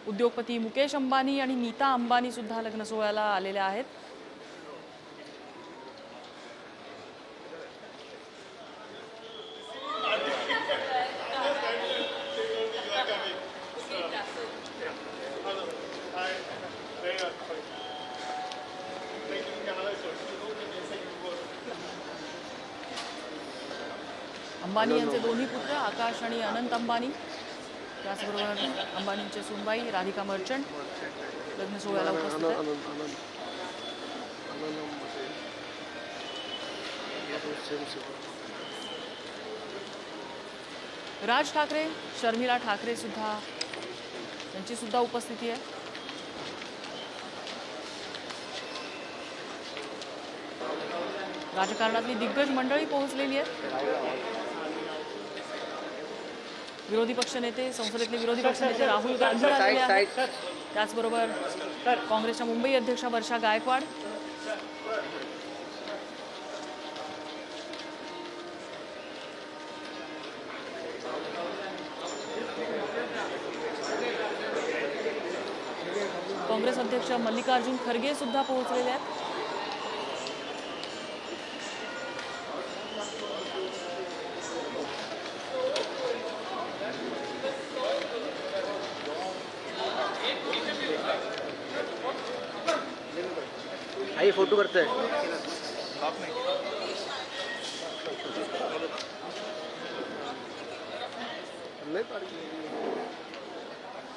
उद्योगपती मुकेश अंबानी आणि नीता अंबानी सुद्धा लग्न सोहळ्याला आलेल्या आहेत. अंबानी यांचे दोन्ही पुत्र आकाश आणि अनंत अंबानी, त्याचबरोबर अंबानींचे सुनबाई राधिका मर्चंट लग्न सोहळ्याला उपस्थित आहेत. राज ठाकरे, शर्मिला ठाकरे सुद्धा त्यांची सुद्धा उपस्थिती आहे. राजकारणातली दिग्गज मंडळी पोहोचलेली आहेत. विरोधी पक्षनेते, संसदेतले विरोधी पक्षनेते राहुल गांधी आलेले आहेत. त्याचबरोबर काँग्रेसच्या मुंबई अध्यक्षा वर्षा गायकवाड, काँग्रेस अध्यक्ष मल्लिकार्जुन खरगे सुद्धा पोहोचलेले आहेत. आई फोटो करते हैं.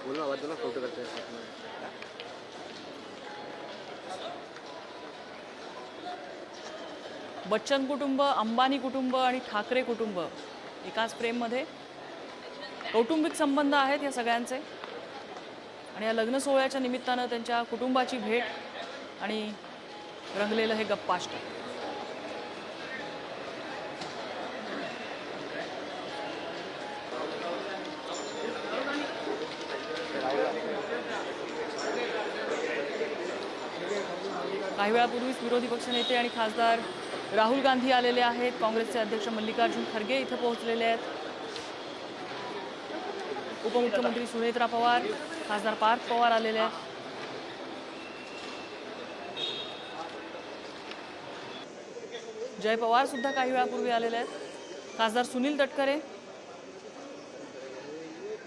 बोलो आवाज दो, फोटो करते हैं. बच्चन कुटुंब, अंबानी कुटुंब आणि ठाकरे कुटुंब एकाच फ्रेममध्ये. कौटुंबिक संबंध आहेत या सगळ्यांचे आणि या लग्न सोहळ्याच्या निमित्तानं त्यांच्या कुटुंबाची भेट आणि रंगलेलं हे गप्पाष्ट. काही वेळापूर्वीच विरोधी पक्षनेते आणि खासदार राहुल गांधी आलेले आहेत. काँग्रेसचे अध्यक्ष मल्लिकार्जुन खरगे इथे पोहोचलेले आहेत. उपमुख्यमंत्री सुनेत्रा पवार, खासदार पार्थ पवार आलेले आहेत. जय पवार सुद्धा काही वेळापूर्वी आलेले आहेत. खासदार सुनील तटकरे,